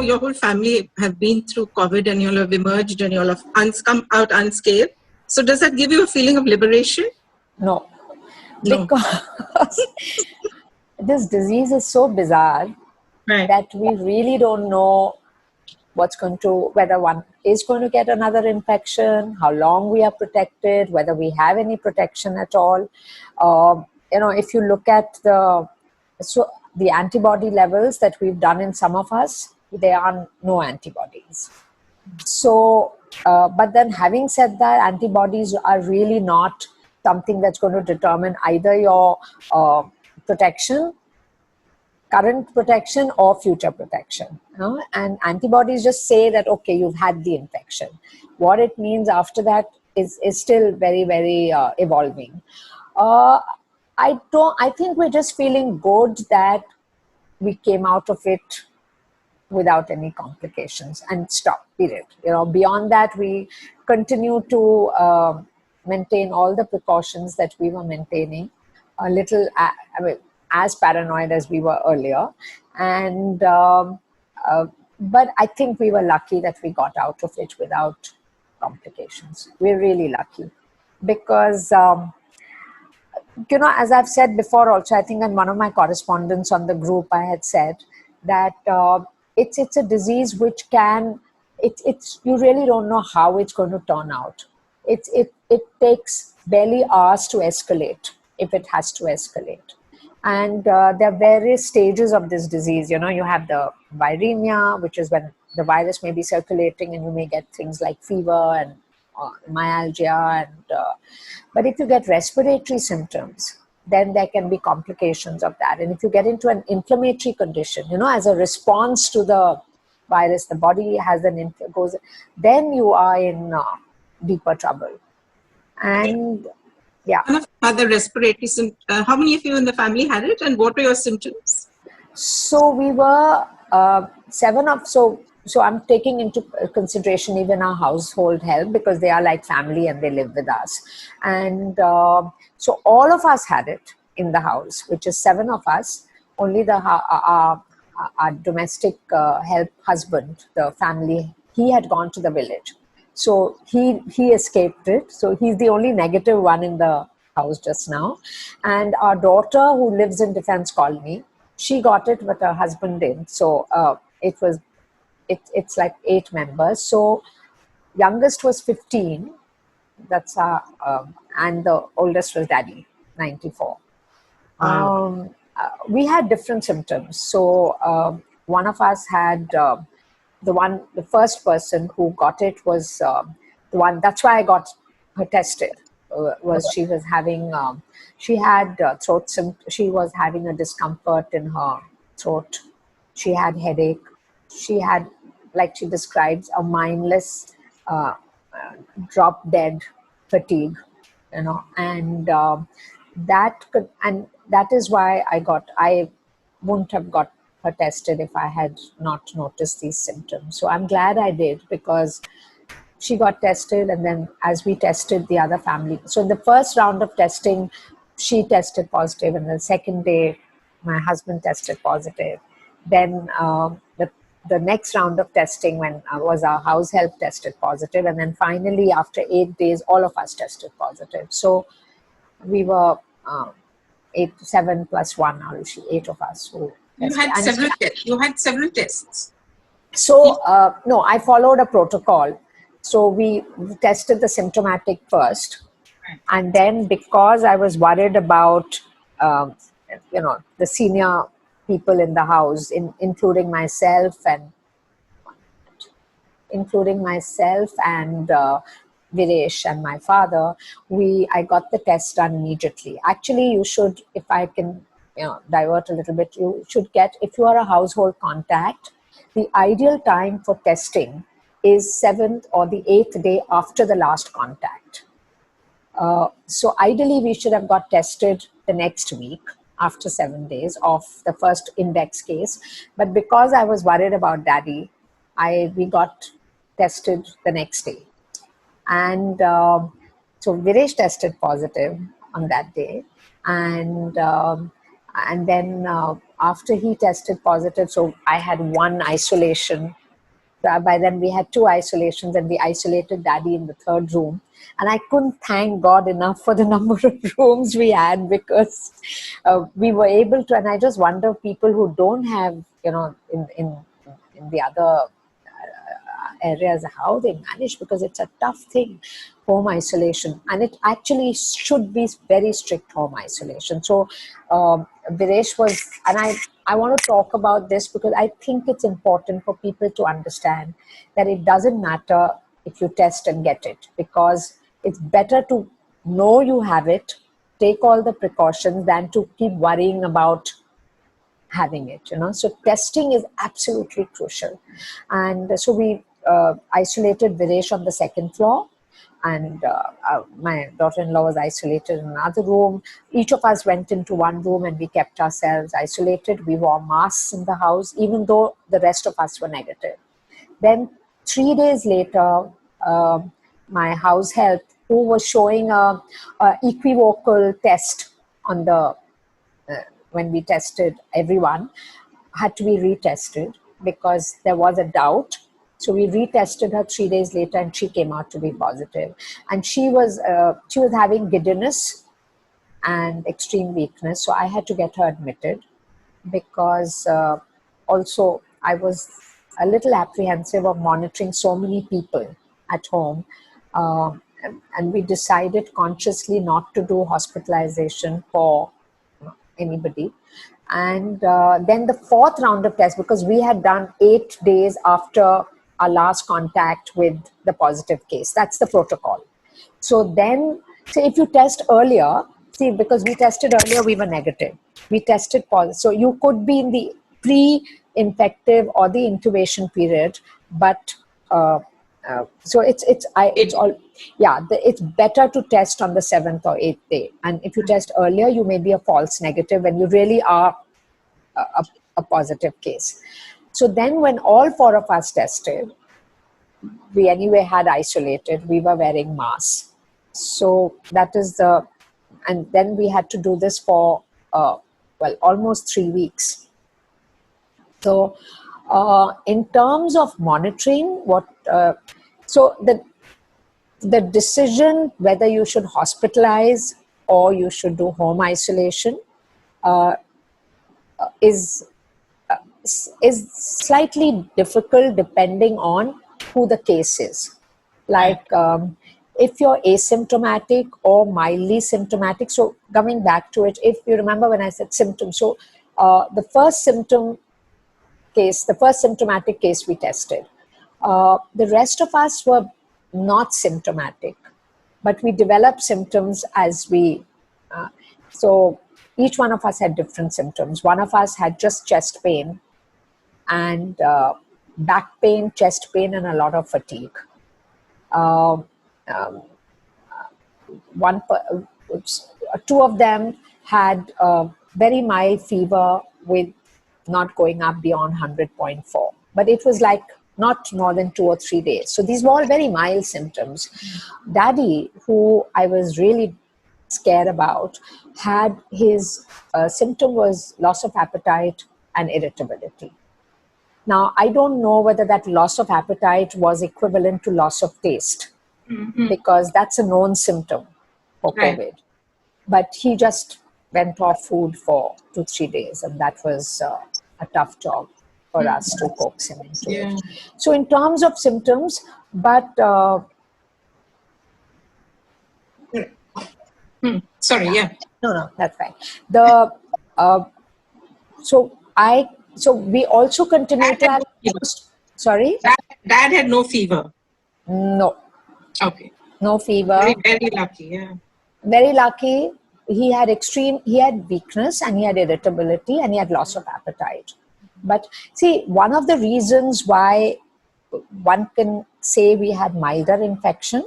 your whole family have been through COVID and you'll have emerged and you'll have come out unscathed. So does that give you a feeling of liberation? No. No. Because this disease is so bizarre that we really don't know whether one is going to get another infection, how long we are protected, whether we have any protection at all. If you look at the antibody levels that we've done in some of us, there are no antibodies. So, but then having said that, antibodies are really not something that's going to determine either your protection, current protection or future protection. And antibodies just say that, okay, you've had the infection. What it means after that is still very, very evolving. I think we're just feeling good that we came out of it without any complications and stop, period. Beyond that, we continue to maintain all the precautions that we were maintaining, a little, as paranoid as we were earlier. And but I think we were lucky that we got out of it without complications. We're really lucky because as I've said before also, I think in one of my correspondence on the group, I had said that it's a disease which you really don't know how it's going to turn out. It takes barely hours to escalate, if it has to escalate. And there are various stages of this disease. You have the viremia, which is when the virus may be circulating and you may get things like fever and myalgia. But if you get respiratory symptoms, then there can be complications of that. And if you get into an inflammatory condition, as a response to the virus, the body has then you are in deeper trouble. And yeah. Had the respiratory symptoms. How many of you in the family had it, and what were your symptoms? So we were 7 of. So I'm taking into consideration even our household help, because they are like family and they live with us. And so all of us had it in the house, which is 7 of us. Only our domestic help husband, the family, he had gone to the village. So he escaped it. So he's the only negative one in the house just now. And our daughter, who lives in Defense Colony, she got it, but her husband didn't. So it's like 8 members. So youngest was 15. That's and the oldest was Daddy, 94. Wow. We had different symptoms. So one of us had the first person who got it was the one. That's why I got her tested. She was having she had throat symptoms. She was having a discomfort in her throat. She had headache. She had, like she describes, a mindless drop dead fatigue, and that is why I wouldn't have got her tested if I had not noticed these symptoms. So I'm glad I did, because she got tested, and then as we tested the other family. So in the first round of testing, she tested positive, and the second day, my husband tested positive. Then the next round of testing when was our house help tested positive, and then finally after 8 days, all of us tested positive. So we were 7 plus 1, Arushi, 8 of us. Who you had several tests. You had several tests. So no, I followed a protocol. So we tested the symptomatic first, and then because I was worried about the senior people in the house, including myself and Viresh and my father, I got the test done immediately. Actually, you should, if I can divert a little bit, you should get, if you are a household contact, the ideal time for testing is 7th or the 8th day after the last contact. So ideally, we should have got tested the next week after 7 days of the first index case. But because I was worried about Daddy, we got tested the next day. And so Viresh tested positive on that day. And then after he tested positive, so I had one isolation. By then we had 2 isolations, and we isolated Daddy in the 3rd room. And I couldn't thank God enough for the number of rooms we had, because we were able to. And I just wonder, people who don't have, in the other areas, how they manage, because it's a tough thing, home isolation, and it actually should be very strict home isolation. So Viresh was, and I want to talk about this because I think it's important for people to understand that it doesn't matter if you test and get it, because it's better to know you have it, take all the precautions, than to keep worrying about having it. So testing is absolutely crucial. And so we isolated Viresh on the 2nd floor, and my daughter-in-law was isolated in another room. Each of us went into one room, and we kept ourselves isolated. We wore masks in the house, even though the rest of us were negative. Then 3 days later, my house help, who was showing a equivocal test on the when we tested everyone, had to be retested because there was a doubt. So we retested her 3 days later, and she came out to be positive. And she was having giddiness and extreme weakness. So I had to get her admitted, because also I was a little apprehensive of monitoring so many people at home. And we decided consciously not to do hospitalization for anybody. And then the 4th round of tests, because we had done 8 days after our last contact with the positive case. That's the protocol. So then, if you test earlier, because we tested earlier, we were negative. We tested positive. So you could be in the pre-infective or the intubation period, but so it's better to test on the 7th or 8th day. And if you test earlier, you may be a false negative when you really are a positive case. So then when all 4 of us tested, we anyway had isolated, we were wearing masks. So that is and then we had to do this for, almost 3 weeks. So in terms of monitoring, so the decision whether you should hospitalize or you should do home isolation is slightly difficult depending on who the case is. Like if you're asymptomatic or mildly symptomatic. So coming back to it, if you remember when I said symptoms, so the first symptomatic case we tested, the rest of us were not symptomatic, but we developed symptoms as we, so each one of us had different symptoms. One of us had just chest pain and back pain, chest pain, and a lot of fatigue. Two of them had very mild fever with not going up beyond 100.4, but it was like not more than 2 or 3 days. So these were all very mild symptoms. Daddy, who I was really scared about, had his symptom was loss of appetite and irritability. Now, I don't know whether that loss of appetite was equivalent to loss of taste, because that's a known symptom for COVID. But he just went off food for 2-3 days, and that was a tough job for us to coax him into it. So in terms of symptoms, but... Sorry, No, that's fine. So we also continue to have... Sorry? Dad had no fever? No. Okay. No fever. Very, very lucky, yeah. Very lucky. He had weakness, and he had irritability, and he had loss of appetite. But see, one of the reasons why one can say we had milder infection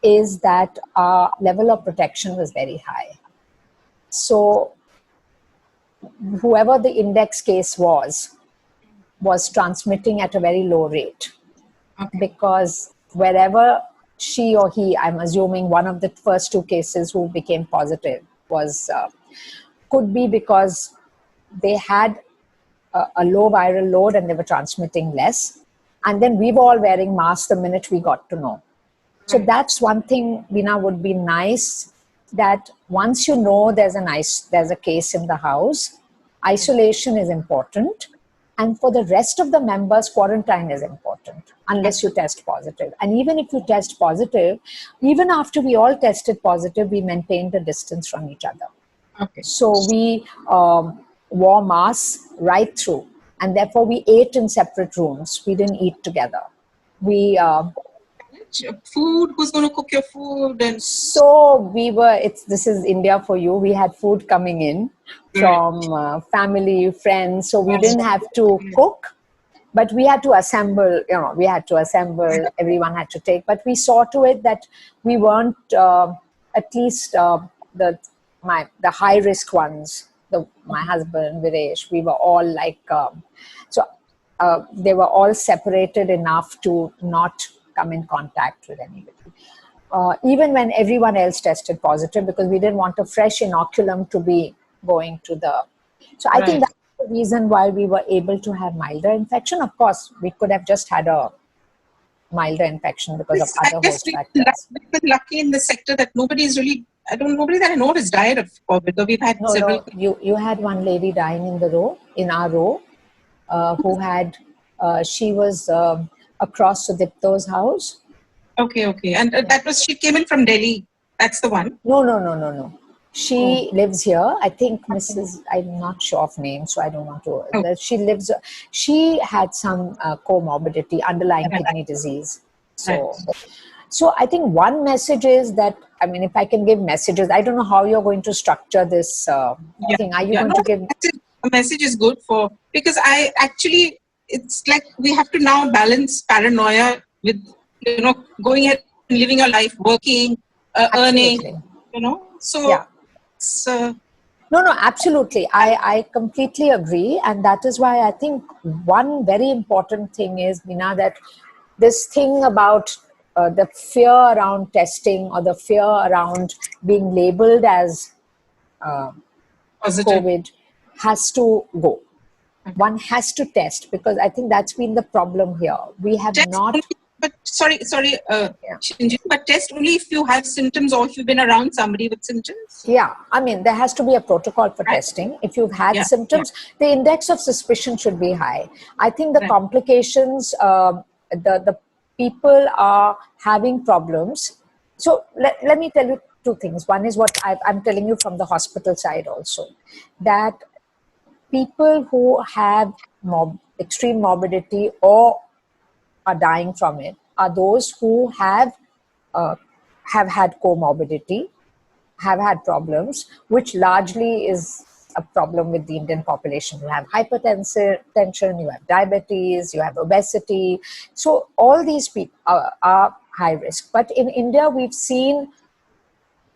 is that our level of protection was very high. So whoever the index case was transmitting at a very low rate. Okay. Because wherever she or he, I'm assuming one of the first 2 cases who became positive, was could be because they had a low viral load and they were transmitting less. And then we were all wearing masks the minute we got to know. So that's one thing, Bina, would be nice, that once you know there's a case in the house, isolation is important. And for the rest of the members, quarantine is important unless you test positive. And even if you test positive, even after we all tested positive, we maintained a distance from each other. Okay. So we wore masks right through. And therefore, we ate in separate rooms. We didn't eat together. We... food, who's going to cook your food? And so this is India for you. We had food coming in from family, friends. So we didn't have to cook, but we had to assemble, everyone had to take. But we saw to it that we weren't, at least the high risk ones, my husband, Viresh, we were all like, they were all separated enough to not come in contact with anybody. Even when everyone else tested positive, because we didn't want a fresh inoculum to be going to the... So I think that's the reason why we were able to have milder infection. Of course, we could have just had a milder infection because of other host factors. We've been lucky in the sector that nobody that I know has died of COVID, though we've had several... You had one lady dying in our row, who had... she was... across Sudipto's house. Okay. And she came in from Delhi. That's the one? No. She lives here. I think I'm not sure of name, so I don't want to... She had some comorbidity, underlying kidney disease. So I think one message is that, I mean, if I can give messages, I don't know how you're going to structure this thing. Are you going to give... A message is good because it's like we have to now balance paranoia with, going ahead and living your life, working, earning, So, No, absolutely. I completely agree. And that is why I think one very important thing is, Bina, that this thing about the fear around testing or the fear around being labeled as COVID has to go. One has to test, because I think that's been the problem here. We have not... But sorry, Shinjini, but test only if you have symptoms or if you've been around somebody with symptoms? Yeah, I mean, there has to be a protocol for testing. If you've had symptoms, the index of suspicion should be high. I think the complications, the people are having problems. So let me tell you two things. One is what I'm telling you from the hospital side also, that people who have extreme morbidity or are dying from it are those who have had comorbidity, have had problems, which largely is a problem with the Indian population. You have hypertension, you have diabetes, you have obesity. So all these people are high risk. But in India, we've seen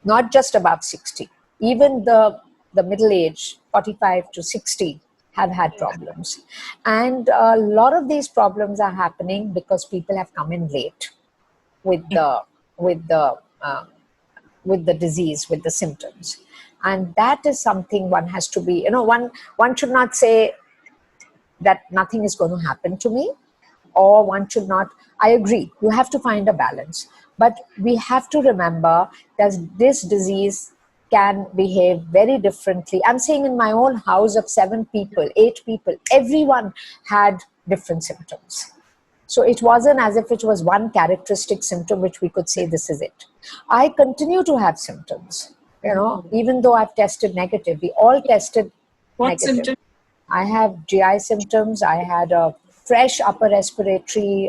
not just above 60, even the middle age, 45 to 60, have had problems. And a lot of these problems are happening because people have come in late with the disease, with the symptoms. And that is something one has to be, one should not say that nothing is going to happen to me, or one should not... I agree, you have to find a balance. But we have to remember that this disease can behave very differently. I'm saying in my own house of 7 people, 8 people, everyone had different symptoms. So it wasn't as if it was one characteristic symptom which we could say this is it. I continue to have symptoms, even though I've tested negative. We all tested What negative. symptoms? I have GI symptoms. I had a fresh upper respiratory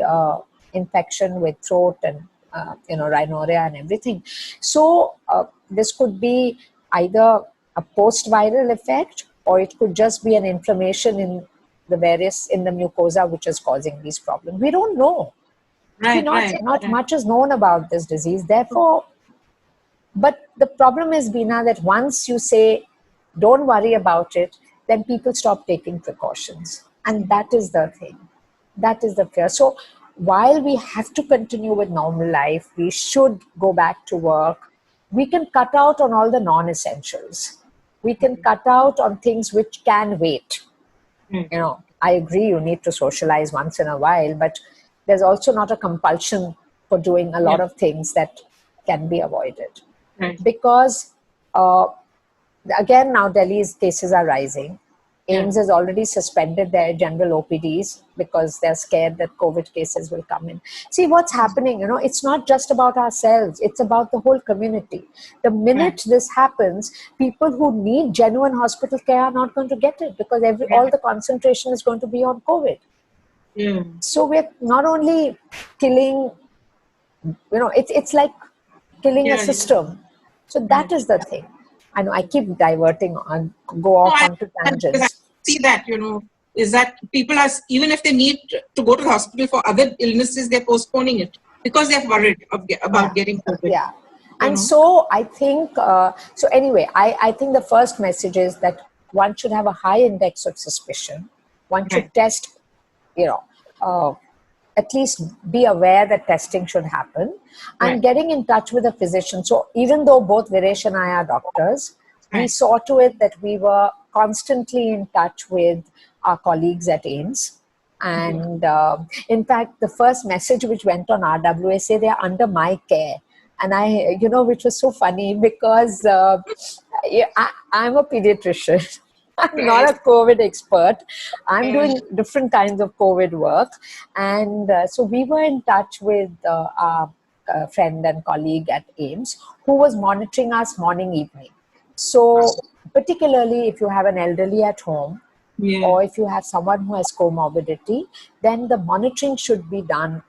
infection with throat and rhinorrhea and everything. So this could be either a post-viral effect, or it could just be an inflammation in the mucosa which is causing these problems. We don't know. Not much is known about this disease. Therefore, but the problem is, Bina, that once you say, don't worry about it, then people stop taking precautions. And that is the thing. That is the fear. So while we have to continue with normal life, we should go back to work. We can cut out on all the non-essentials. We can cut out on things which can wait. I agree you need to socialize once in a while, but there's also not a compulsion for doing a lot of things that can be avoided. Because again, now Delhi's cases are rising. AIIMS has already suspended their general OPDs because they're scared that COVID cases will come in. See what's happening, it's not just about ourselves, it's about the whole community. The minute this happens, people who need genuine hospital care are not going to get it because all the concentration is going to be on COVID. So we're not only killing, it's like killing a system. So that is the thing. I know I keep diverting on, go off onto tangents. I see that, is that people are, even if they need to go to the hospital for other illnesses, they're postponing it because they're worried about getting COVID. Yeah. And so I think, so anyway, I think the first message is that one should have a high index of suspicion. One should test, at least be aware that testing should happen and getting in touch with a physician. So even though both Viresh and I are doctors, we saw to it that we were constantly in touch with our colleagues at AIIMS. And in fact, the first message which went on RWA say they are under my care. And I, which was so funny because I'm a pediatrician. I'm not a COVID expert. I'm doing different kinds of COVID work. And so we were in touch with our friend and colleague at AIIMS who was monitoring us morning, evening. So particularly if you have an elderly at home or if you have someone who has comorbidity, then the monitoring should be done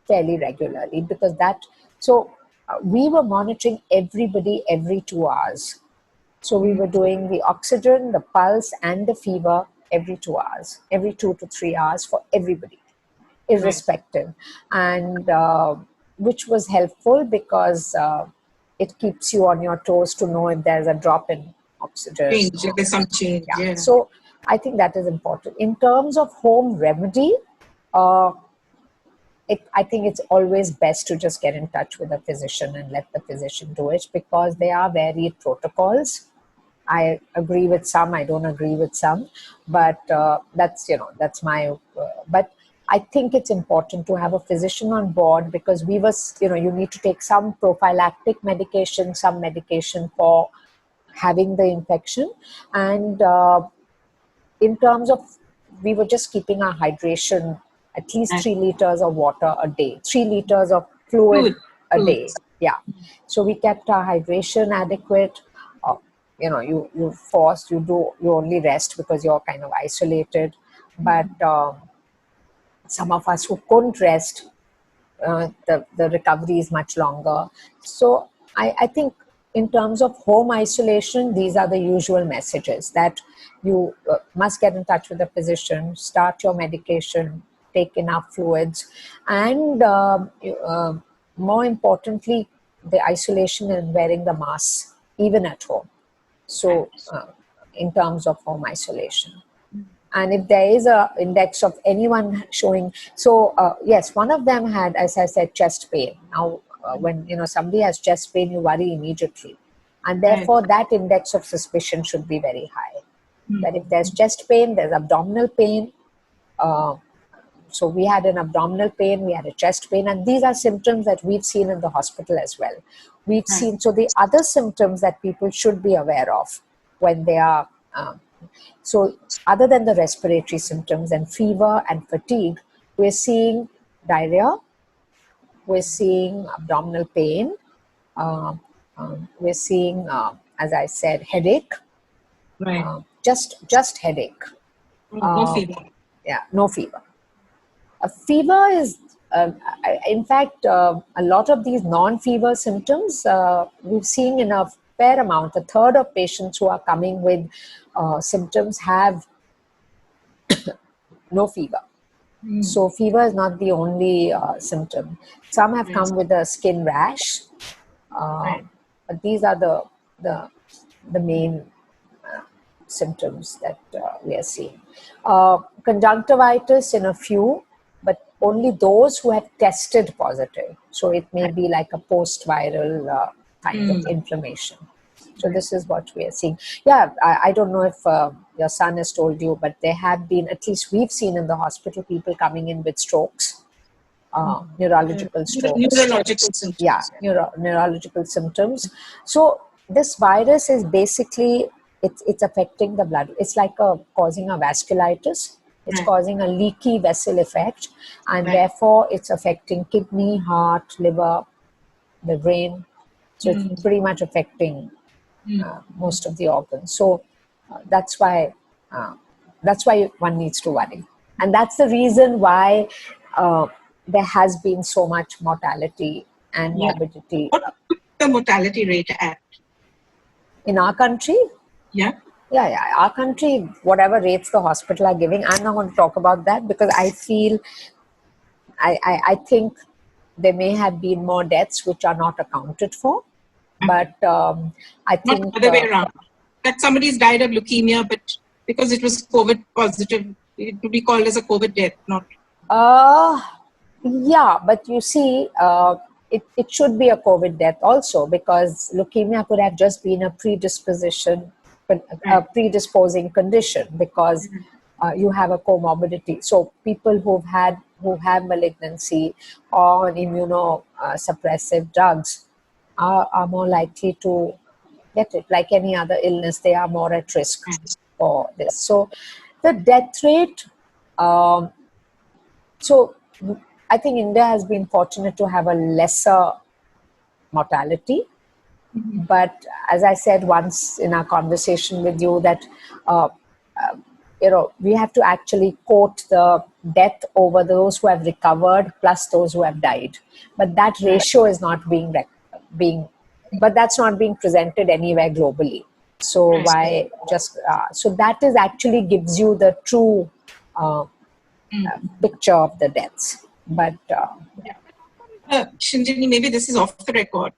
fairly regularly because we were monitoring everybody every 2 hours. So we were doing the oxygen, the pulse and the fever every 2 hours, every 2 to 3 hours for everybody, irrespective. And which was helpful because it keeps you on your toes to know if there's a drop in oxygen. If there's some change. Yeah. So I think that is important. In terms of home remedy, I think it's always best to just get in touch with a physician and let the physician do it because there are varied protocols. I agree with some, I don't agree with some, but that's my, but I think it's important to have a physician on board because you need to take some prophylactic medication, some medication for having the infection. And in terms of, we were just keeping our hydration at least 3 liters of water a day, 3 liters of fluid a day. Yeah. So we kept our hydration adequate. You only rest because you're kind of isolated. But some of us who couldn't rest, the recovery is much longer. So I think in terms of home isolation, these are the usual messages that you must get in touch with a physician, start your medication, take enough fluids, and more importantly, the isolation and wearing the mask, even at home. So in terms of home isolation. And if there is a index of anyone showing, yes, one of them had, as I said, chest pain. Now, when somebody has chest pain, you worry immediately. And therefore, that index of suspicion should be very high. That if there's chest pain, there's abdominal pain. So we had an abdominal pain, we had a chest pain, and these are symptoms that we've seen in the hospital as well. We've seen, so the other symptoms that people should be aware of when they are, so other than the respiratory symptoms and fever and fatigue, we're seeing diarrhea, we're seeing abdominal pain, we're seeing, as I said, headache, just headache. No fever. Yeah, no fever. A fever is, in fact, a lot of these non-fever symptoms we've seen in a fair amount. A third of patients who are coming with symptoms have no fever. So fever is not the only symptom. Some have come with a skin rash, but these are the main symptoms that we are seeing. Conjunctivitis in a few, but only those who have tested positive. So it may be like a post-viral kind of inflammation. So this is what we are seeing. Yeah, I don't know if your son has told you, but there have been, at least we've seen in the hospital, people coming in with strokes, neurological strokes. Neurological symptoms. Yeah, neurological symptoms. So this virus is basically, it's affecting the blood. It's like causing a vasculitis. It's causing a leaky vessel effect, and therefore it's affecting kidney, heart, liver, the brain. So it's pretty much affecting most of the organs. So that's why one needs to worry, and that's the reason why there has been so much mortality and morbidity. What is the mortality rate at in our country? Yeah. Our country, whatever rates the hospital are giving, I'm not going to talk about that because I feel, I think there may have been more deaths which are not accounted for. But I think... Not the other way around. That somebody's died of leukemia, but because it was COVID positive, it would be called as a COVID death, not... Yeah, but you see, it should be a COVID death also, because leukemia could have just been a predisposing condition, because you have a comorbidity. So people who have malignancy or immunosuppressive drugs are more likely to get it. Like any other illness, they are more at risk for this. So the death rate, so I think India has been fortunate to have a lesser mortality. But as I said once in our conversation with you, that we have to actually quote the death over those who have recovered plus those who have died. But that ratio is not but that's not being presented anywhere globally. So so that is actually gives you the true picture of the deaths. But Shinjini, maybe this is off the record.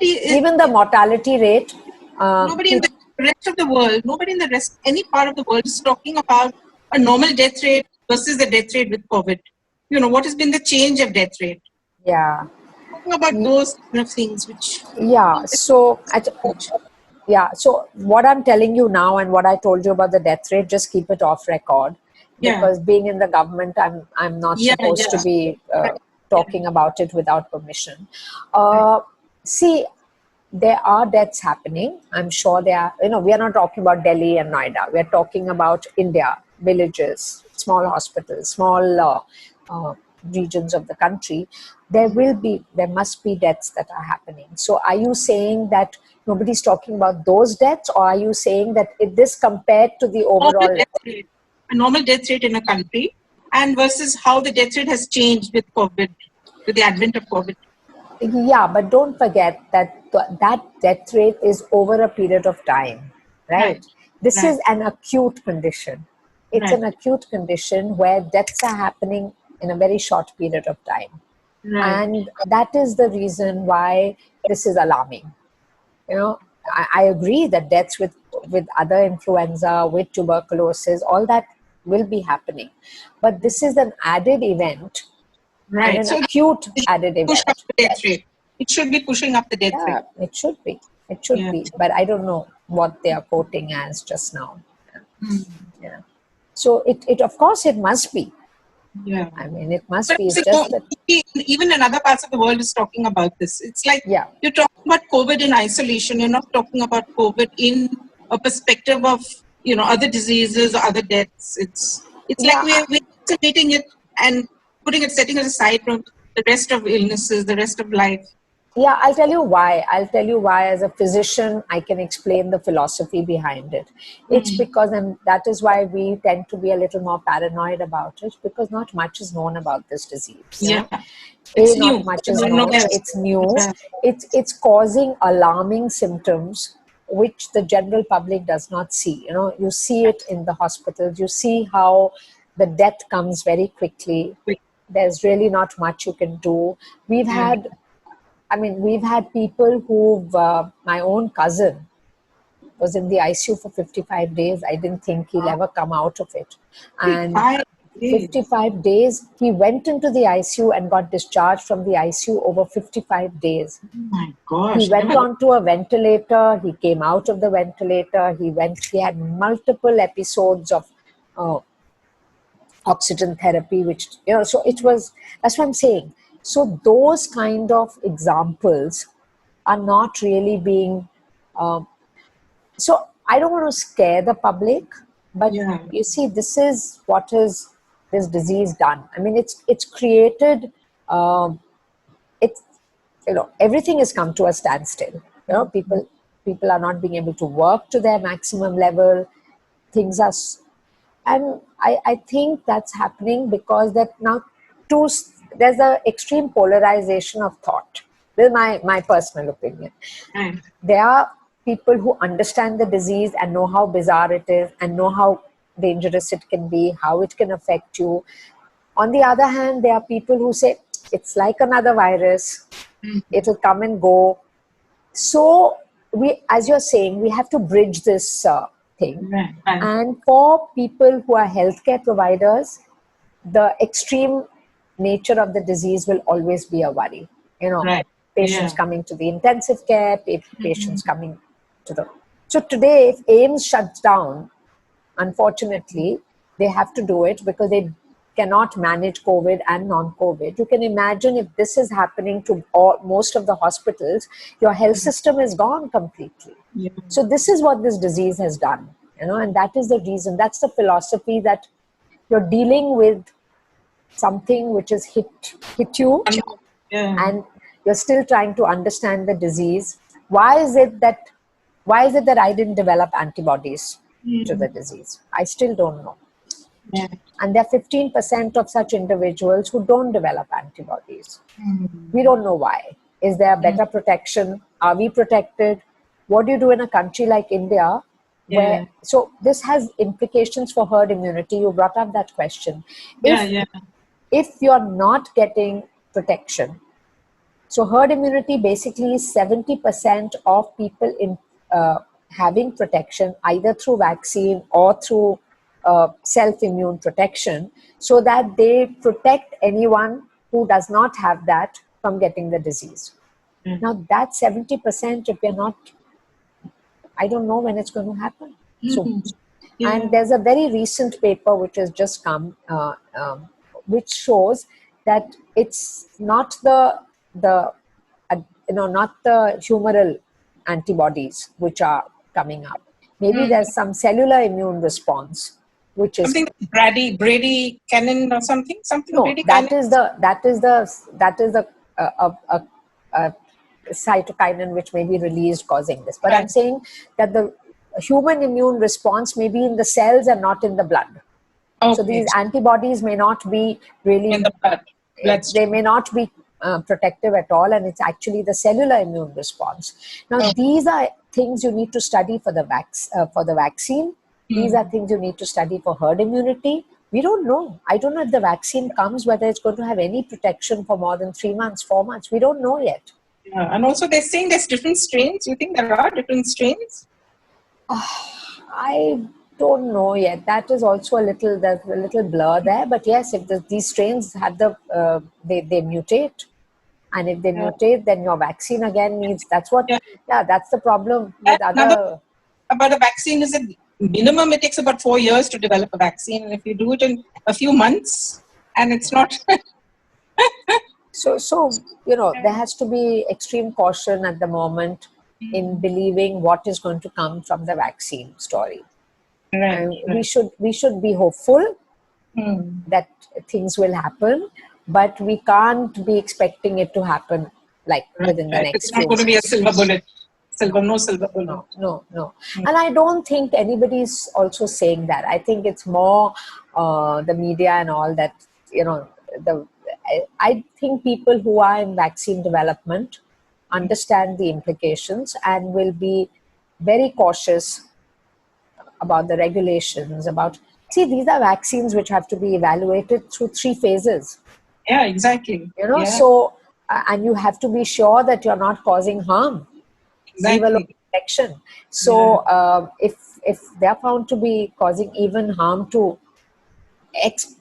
Even the mortality rate. Nobody in the rest of the world, any part of the world is talking about a normal death rate versus the death rate with COVID. What has been the change of death rate? Yeah. Talking about those kind of things, which... Yeah. So what I'm telling you now and what I told you about the death rate, just keep it off record. Because being in the government, I'm not supposed to be talking about it without permission. See, there are deaths happening. I'm sure there are. We are not talking about Delhi and Noida. We are talking about India, villages, small hospitals, small regions of the country. There must be deaths that are happening. So are you saying that nobody's talking about those deaths, or are you saying that this compared to the overall... A normal death rate in a country, and versus how the death rate has changed with COVID, with the advent of COVID? Yeah, but don't forget that that death rate is over a period of time, right? This is an acute condition. It's an acute condition where deaths are happening in a very short period of time. And that is the reason why this is alarming. I agree that deaths with other influenza, with tuberculosis, all that will be happening. But this is an added event, and an acute added event. Up the death rate. It should be pushing up the death rate. It should be. It should be. But I don't know what they are quoting as just now. Yeah. So it of course it must be. Yeah. I mean, it must be. It's just that even in other parts of the world is talking about this. It's like you're talking about COVID in isolation. You're not talking about COVID in a perspective of other diseases or other deaths. It's like we're isolating it and setting it aside from the rest of illnesses, the rest of life. Yeah, I'll tell you why. As a physician, I can explain the philosophy behind it. It's because, and that is why we tend to be a little more paranoid about it, because not much is known about this disease. It's new. Not much is known. It's new. It's causing alarming symptoms which the general public does not see. You see it in the hospitals. You see how the death comes very quickly. There's really not much you can do. We've had people who've, my own cousin was in the ICU for 55 days. I didn't think he'll ever come out of it. And 55 days. He went into the ICU and got discharged from the ICU over 55 days. Oh my gosh. He went onto a ventilator. He came out of the ventilator. He had multiple episodes of oxygen therapy, which, so it was, that's what I'm saying. So those kind of examples are not really being, so I don't want to scare the public, but you see, this is what is this disease done. I mean, it's created, it's, everything has come to a standstill. People are not being able to work to their maximum level. Things are, and I think that's happening because that now there's an extreme polarization of thought. This is my personal opinion. There are people who understand the disease and know how bizarre it is and know how dangerous it can be, how it can affect you. On the other hand, there are people who say it's like another virus. It will come and go. So we, as you're saying, we have to bridge this thing. And for people who are healthcare providers, the extreme nature of the disease will always be a worry. Patients coming to the intensive care, patients coming to the... So today, if AIIMS shuts down, unfortunately, they have to do it because they cannot manage COVID and non-COVID. You can imagine if this is happening to most of the hospitals, your health system is gone completely. So this is what this disease has done, and that is the reason, that's the philosophy, that you're dealing with something which has hit you, and you're still trying to understand the disease. Why is it that I didn't develop antibodies to the disease? I still don't know. And there are 15% of such individuals who don't develop antibodies. We don't know why. Is there better protection? Are we protected? What do you do in a country like India? So this has implications for herd immunity. You brought up that question. If you're not getting protection, so herd immunity basically is 70% of people in having protection, either through vaccine or through self-immune protection, so that they protect anyone who does not have that from getting the disease. Now that 70%, if we're not, I don't know when it's going to happen. And there's a very recent paper which has just come, which shows that it's not not the humoral antibodies which are coming up. Maybe there's some cellular immune response, which is something Brady Cannon or something. No, that is the cytokinin which may be released causing this. But I'm saying that the human immune response may be in the cells and not in the blood. So these antibodies may not be really in the blood. They may not be protective at all, and it's actually the cellular immune response. Now, these are things you need to study for the vaccine. These are things you need to study for herd immunity. We don't know. I don't know if the vaccine comes, whether it's going to have any protection for more than 3 months, 4 months. We don't know yet. And also they're saying there's different strains. You think there are different strains? I don't know yet. That is also there's a little blur there. But yes, if these strains have they mutate. And if they mutate, then your vaccine again needs, that's the problem with other... About a vaccine is that minimum it takes about 4 years to develop a vaccine. And if you do it in a few months, and it's not... So there has to be extreme caution at the moment in believing what is going to come from the vaccine story. We should be hopeful that things will happen, but we can't be expecting it to happen within the next It's not going to be a silver bullet. No silver bullet. No. And I don't think anybody's also saying that. I think it's more the media and all that, I think people who are in vaccine development understand the implications and will be very cautious about the regulations, these are vaccines which have to be evaluated through 3 phases. Yeah, exactly. So, and you have to be sure that you're not causing harm. Exactly. Protection. So, if they're found to be causing even harm to X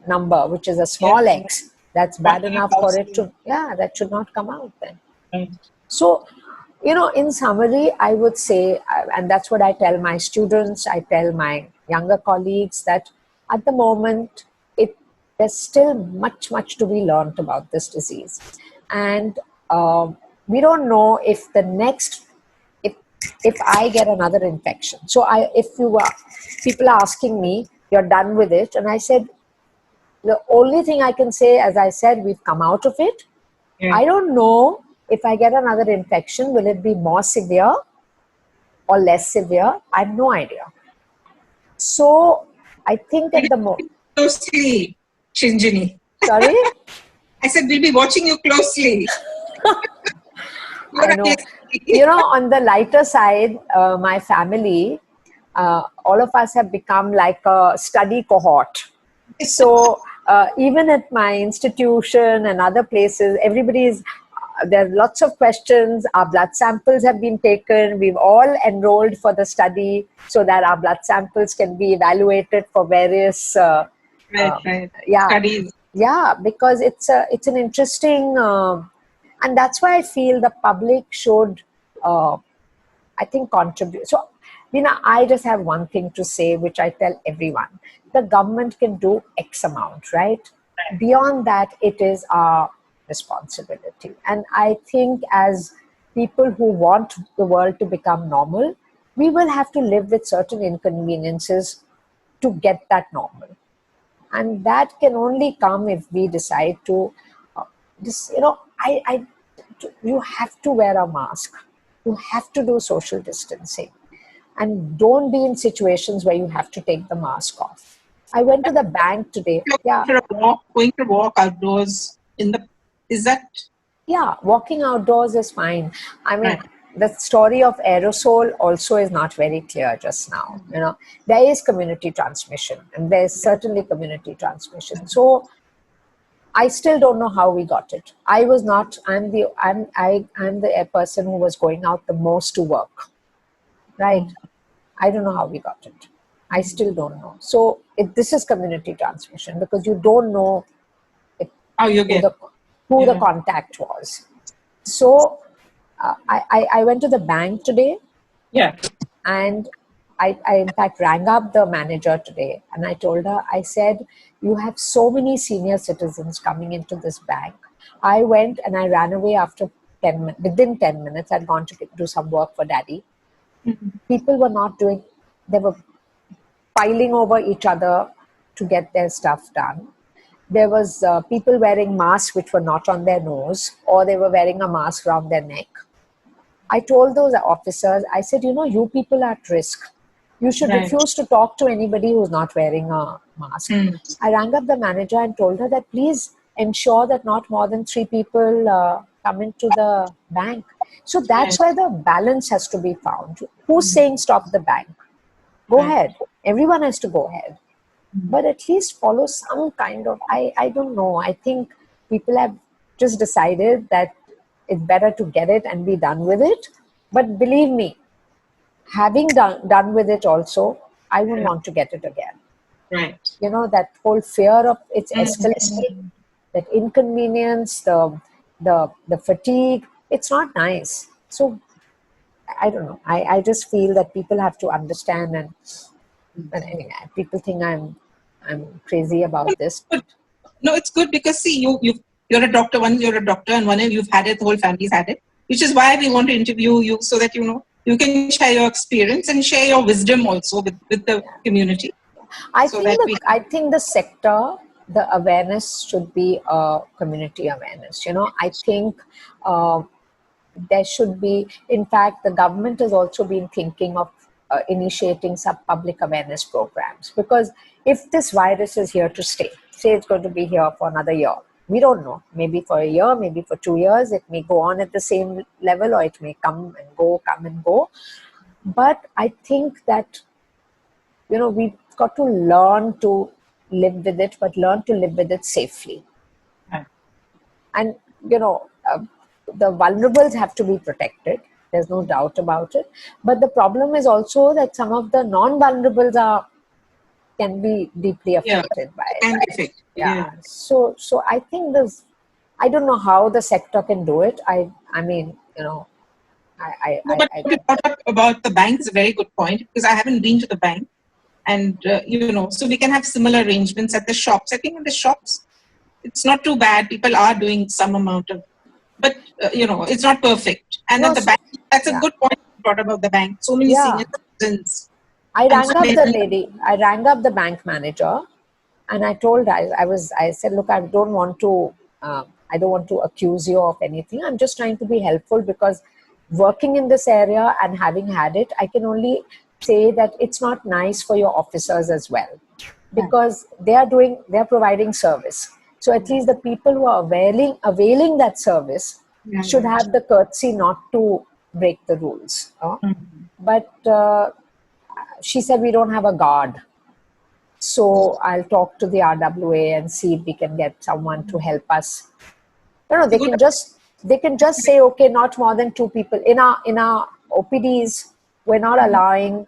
number, which is a small x, that's bad enough for it to, that should not come out then. Right. So, in summary, I would say, and that's what I tell my students, I tell my younger colleagues, that at the moment, there's still much to be learned about this disease. And we don't know if the next, if I get another infection. So people are asking me, you're done with it? And I said, the only thing I can say, as I said, we've come out of it. Yeah. I don't know if I get another infection, will it be more severe or less severe? I have no idea. So I think at the moment... Closely, Shinjini. Sorry? I said, we'll be watching you closely. I know. On the lighter side, my family, all of us have become like a study cohort. So even at my institution and other places, there are lots of questions. Our blood samples have been taken. We've all enrolled for the study so that our blood samples can be evaluated for various studies. Yeah, because it's an interesting, and that's why I feel the public should, I think, contribute. So, Bina, I just have one thing to say, which I tell everyone. The government can do X amount, right? Beyond that, it is our responsibility. And I think as people who want the world to become normal, we will have to live with certain inconveniences to get that normal. And that can only come if we decide to, you have to wear a mask. You have to do social distancing. And don't be in situations where you have to take the mask off. I went to the bank today. Going for a walk outdoors is that? Yeah, walking outdoors is fine. I mean, the story of aerosol also is not very clear just now. There is community transmission, and there is certainly community transmission. So I still don't know how we got it. I'm the person who was going out the most to work. Right. I don't know how we got it. I still don't know. So this is community transmission because you don't know who the contact was. So I went to the bank today. Yeah. And I in fact rang up the manager today and I told her, I said, you have so many senior citizens coming into this bank. I went and I ran away after 10 minutes. Within 10 minutes, I'd gone to do some work for daddy. Mm-hmm. People were they were piling over each other to get their stuff done. There was people wearing masks which were not on their nose, or they were wearing a mask around their neck. I told those officers, I said, you people are at risk. You should refuse to talk to anybody who's not wearing a mask. I rang up the manager and told her that please ensure that not more than 3 people come into the bank. So that's where the balance has to be found. Who's saying stop the bank? Go ahead. Everyone has to go ahead. But at least follow some kind of, I don't know. I think people have just decided that it's better to get it and be done with it. But believe me, having done with it also, I wouldn't want to get it again. Right. That whole fear of its escalation, that inconvenience, the fatigue, it's not nice. So I don't know. I just feel that people have to understand, and anyway, people think I'm crazy about this. No, it's good because see, you're a doctor. One, you're a doctor, and one, you've had it. The whole family's had it, which is why we want to interview you so that you can share your experience and share your wisdom also with the community. I think the sector, the awareness should be community awareness. I think there should be. In fact, the government has also been thinking of initiating some public awareness programs, because if this virus is here to stay, say it's going to be here for another year, we don't know, maybe for a year, maybe for 2 years, it may go on at the same level, or it may come and go. But I think that, we've got to learn to live with it, but learn to live with it safely. And, the vulnerables have to be protected. There's no doubt about it. But the problem is also that some of the non-vulnerables can be deeply affected by it. Yeah. So I think I don't know how the sector can do it. I mean, But what you brought up about the bank is a very good point, because I haven't been to the bank. And, so we can have similar arrangements at the shops. I think in the shops, it's not too bad. People are doing some amount of, but, it's not perfect. And at the bank, that's a good point you brought about the bank. So many senior citizens. I rang up the lady. I rang up the bank manager, and I told her, I said, look, I don't want to accuse you of anything. I'm just trying to be helpful, because working in this area and having had it, I can only say that it's not nice for your officers as well, because they're providing service. So at least the people who are availing that service should have the courtesy not to break the rules. But she said, we don't have a guard. So I'll talk to the RWA and see if we can get someone to help us. They can just say, okay, not more than 2 people. In our OPDs, we're not allowing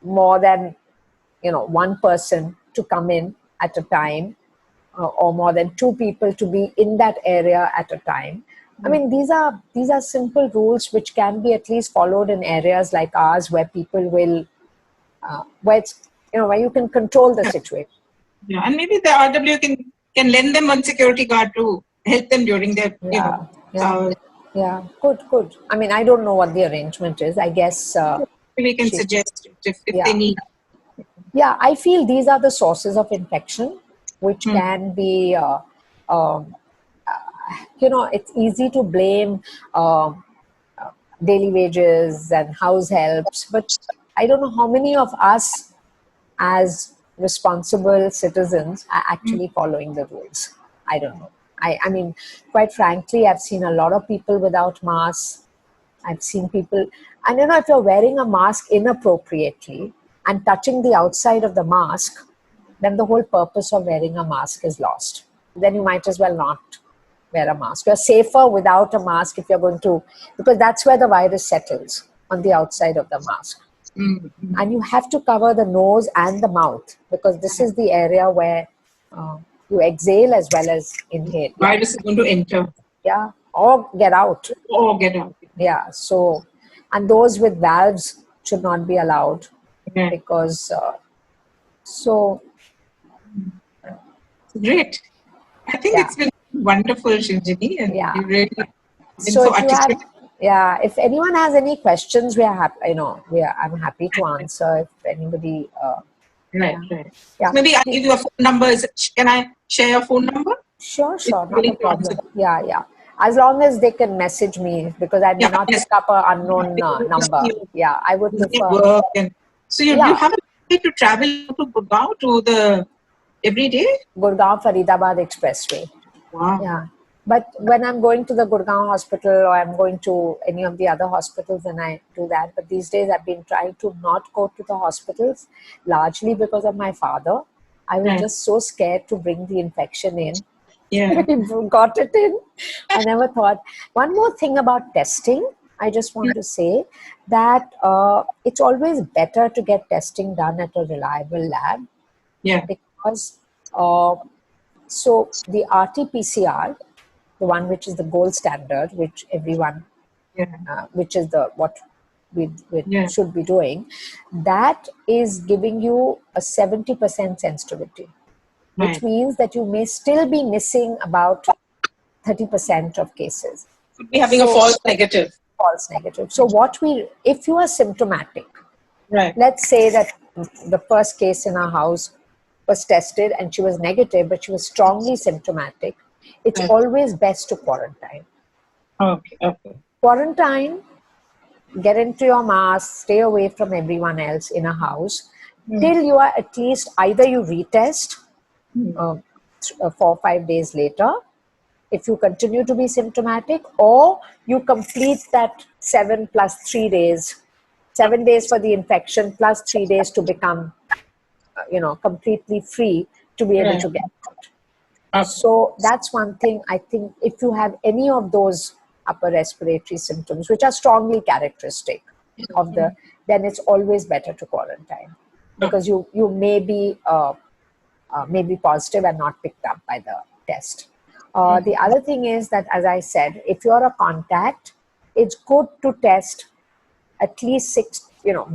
more than 1 person to come in at a time, or more than 2 people to be in that area at a time. I mean, these are simple rules which can be at least followed in areas like ours, where people will, where you can control the situation. Yeah, and maybe the RW can lend them one security guard to help them during their, Yeah, good. I mean, I don't know what the arrangement is. I guess we can suggest if they need. Yeah, I feel these are the sources of infection, which can be, it's easy to blame daily wages and house helps, but I don't know how many of us as responsible citizens are actually following the rules. I don't know. I mean, quite frankly, I've seen a lot of people without masks. I've seen people, and if you're wearing a mask inappropriately and touching the outside of the mask, then the whole purpose of wearing a mask is lost. Then you might as well not wear a mask. You're safer without a mask if you're going to, because that's where the virus settles, on the outside of the mask. And you have to cover the nose and the mouth, because this is the area where you exhale as well as inhale. Virus is going to enter. Yeah, or get out. Yeah, so, and those with valves should not be allowed, because, Great. I think it's been wonderful, Shinjini, and you really been so if anyone has any questions, we are happy. I'm happy to answer if anybody. Right. Yeah. Maybe I'll give you a phone number. Can I share your phone number? Sure, not a problem. Yeah. As long as they can message me, because I may not pick up an unknown number. Yeah, I would prefer. So you have a way to travel to Gurgaon every day? Gurgaon Faridabad Expressway. Wow. Yeah. But when I'm going to the Gurgaon hospital, or I'm going to any of the other hospitals, then I do that. But these days I've been trying to not go to the hospitals, largely because of my father. I was just so scared to bring the infection in. Yeah. He got it in. I never thought. One more thing about testing, I just want to say that it's always better to get testing done at a reliable lab. Yeah. Because so the RT-PCR, the one which is the gold standard, which everyone, which is what we should be doing, that is giving you a 70% sensitivity, which means that you may still be missing about 30% of cases. Could be having a false negative. So if you are symptomatic, right? Let's say that the first case in our house was tested and she was negative, but she was strongly symptomatic. It's always best to quarantine. Okay. Quarantine, get into your mask, stay away from everyone else in a house till you are at least either you retest 4 or 5 days later if you continue to be symptomatic, or you complete that 7 plus 3 days, 7 days for the infection plus 3 days to become completely free to be able to get out. So that's one thing. I think if you have any of those upper respiratory symptoms, which are strongly characteristic of then it's always better to quarantine, because you may be maybe positive and not picked up by the test. The other thing is that, as I said, if you're a contact, it's good to test at least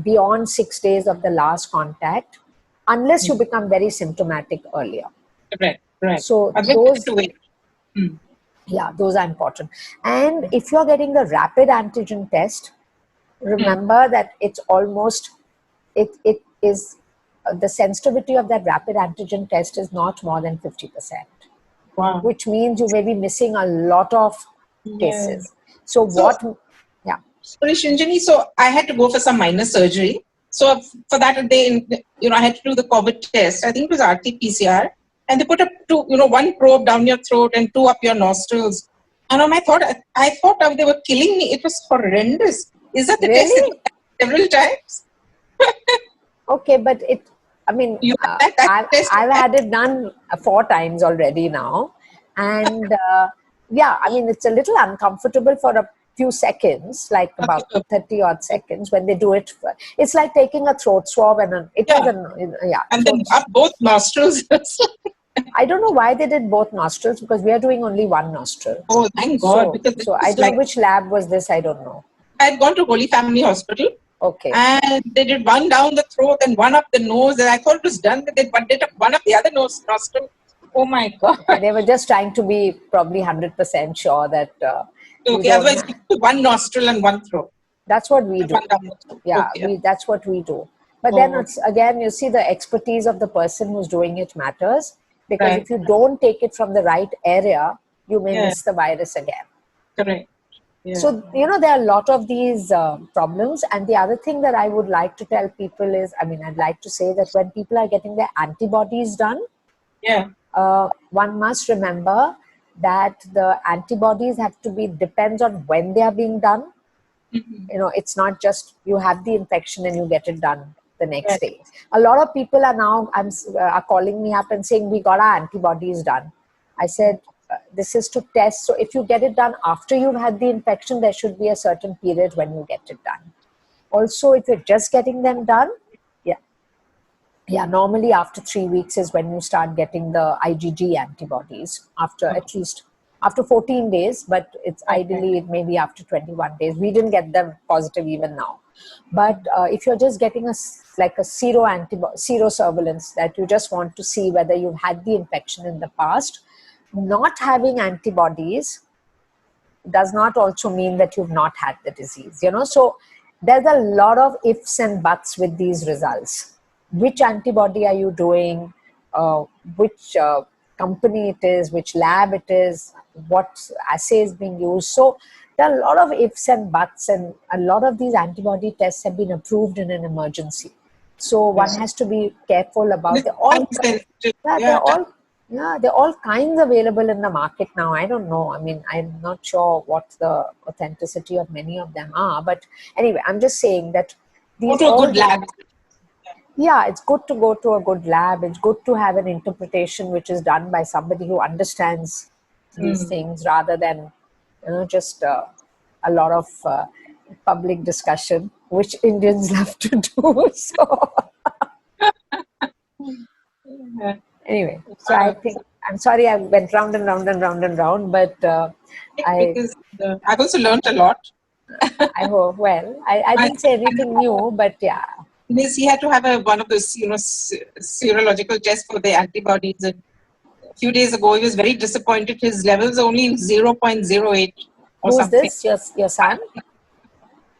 beyond 6 days of the last contact, unless you become very symptomatic earlier. Right. So those, those are important. And if you're getting the rapid antigen test, remember that it's almost, it is, the sensitivity of that rapid antigen test is not more than 50%. Wow. Which means you may be missing a lot of cases. So Sorry, Shinjini, so I had to go for some minor surgery. So for that, I had to do the COVID test. I think it was RT-PCR. And they put up one probe down your throat and 2 up your nostrils. And I thought they were killing me. It was horrendous. Is that the test that you had several times? Okay, but I've had it done 4 times already now. And it's a little uncomfortable for a few seconds, like about 30 odd seconds when they do it. It's like taking a throat swab and and then up both nostrils. I don't know why they did both nostrils, because we are doing only one nostril. Oh, thank God. So I don't know which lab was this, I don't know. I had gone to Holy Family Hospital. Okay. And they did one down the throat and one up the nose, and I thought it was done with it, but they took one up the other nostril. Oh my God. They were just trying to be probably 100% sure that... otherwise one nostril and one throat. That's what we do. That's what we do. But then it's, again, you see, the expertise of the person who's doing it matters, because if you don't take it from the right area, you may miss the virus again. Correct. Yeah. So, there are a lot of these problems. And the other thing that I would like to tell people is, I'd like to say that when people are getting their antibodies done, one must remember that the antibodies have to be, depends on when they are being done. It's not just you have the infection and you get it done the next day. A lot of people are now are calling me up and saying, we got our antibodies done. I said, this is to test. So if you get it done after you've had the infection, there should be a certain period when you get it done. Also, if you're just getting them done, normally after 3 weeks is when you start getting the IgG antibodies, after 14 days, but it's ideally it may be after 21 days. We didn't get them positive even now. But if you're just getting a sero surveillance, that you just want to see whether you've had the infection in the past, not having antibodies does not also mean that you've not had the disease, So there's a lot of ifs and buts with these results. Which antibody are you doing? Which company it is? Which lab it is? What assay is being used? So there are a lot of ifs and buts, and a lot of these antibody tests have been approved in an emergency. So one has to be careful about they're all kinds available in the market now. I don't know. I'm not sure what the authenticity of many of them are. But anyway, I'm just saying that these are good labs. Yeah, it's good to go to a good lab. It's good to have an interpretation which is done by somebody who understands these things, rather than just a lot of public discussion, which Indians love to do. So anyway, so I think, I'm sorry I went round and round and round and round, but I've also learned a lot. I hope. Well, I didn't say anything new, but yeah. Yes, he had to have one of those, serological tests for the antibodies. And a few days ago, he was very disappointed. His levels are only 0.08 or Who's something. This? Your son?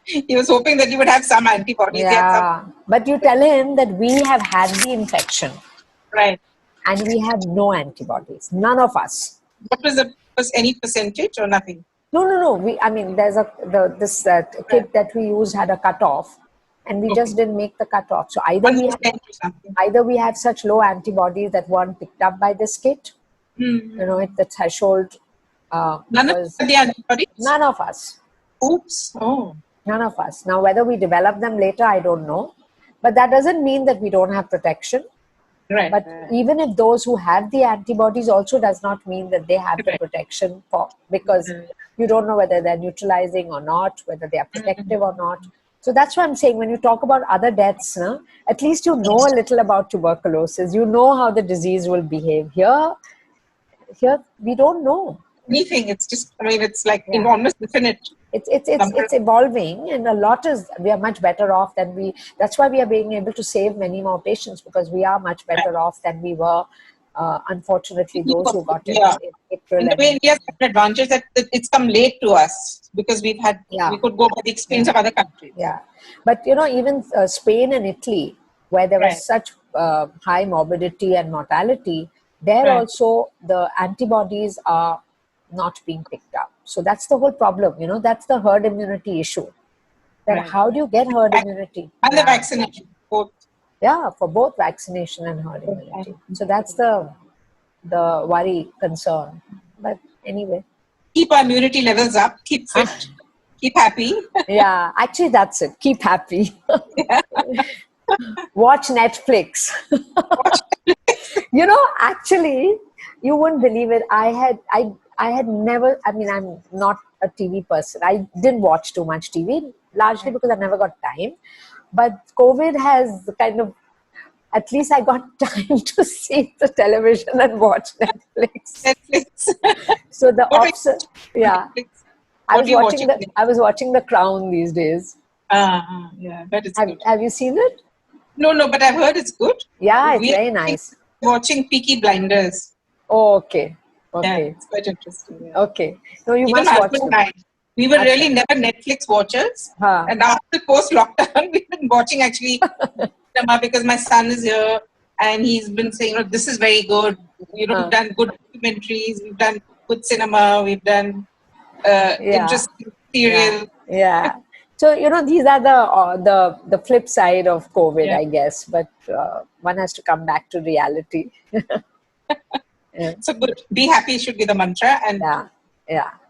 He was hoping that he would have some antibodies. Yeah, but you tell him that we have had the infection. Right. And we have no antibodies. None of us. What was any percentage or nothing? No. There's this kit that we used had a cutoff. And we just didn't make the cutoff. So either we have such low antibodies that weren't picked up by this kit. The threshold. None of the antibodies? None of us. Oops. Oh. None of us. Now, whether we develop them later, I don't know. But that doesn't mean that we don't have protection. Right. But even if those who have the antibodies also does not mean that they have the protection because you don't know whether they're neutralizing or not, whether they are protective or not. So that's what I'm saying. When you talk about other deaths, at least you know a little about tuberculosis. You know how the disease will behave. Here we don't know anything. It's just, I mean, it's like enormous, infinite. It's evolving, and we are much better off than that's why we are being able to save many more patients, because we are much better off than we were. Unfortunately, those who got it in April. In the way India has an advantage that it's come late to us, because we could go by the experience of other countries. Yeah, but even Spain and Italy, where there was such high morbidity and mortality, there also the antibodies are not being picked up. So that's the whole problem. That's the herd immunity issue. That how do you get herd immunity? And the vaccination, both. Yeah, for both vaccination and herd immunity. So that's the worry, concern. But anyway. Keep our immunity levels up, keep fit, keep happy. Yeah, actually that's it. Keep happy. Watch Netflix. Actually, you wouldn't believe it. I had never, I'm not a TV person. I didn't watch too much TV, largely because I never got time. But COVID has kind of, at least I got time to see the television and watch Netflix. So the opposite, I was watching The Crown these days. That is good. Have you seen it? No, but I've heard it's good. Yeah, it's very nice. Watching Peaky Blinders. Oh, okay. Yeah, it's quite interesting. Yeah. Okay. No, you must watch it. We were really never Netflix watchers. And after post-lockdown, we've been watching actually cinema, because my son is here and he's been saying, this is very good. We've done good documentaries, we've done good cinema, we've done interesting serial. Yeah. So, these are the flip side of COVID, I guess. But one has to come back to reality. So good. Be happy should be the mantra, and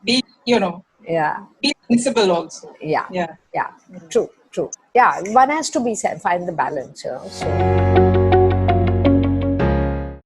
be, be sensible also. Yeah. True. Yeah, one has to find the balance, So.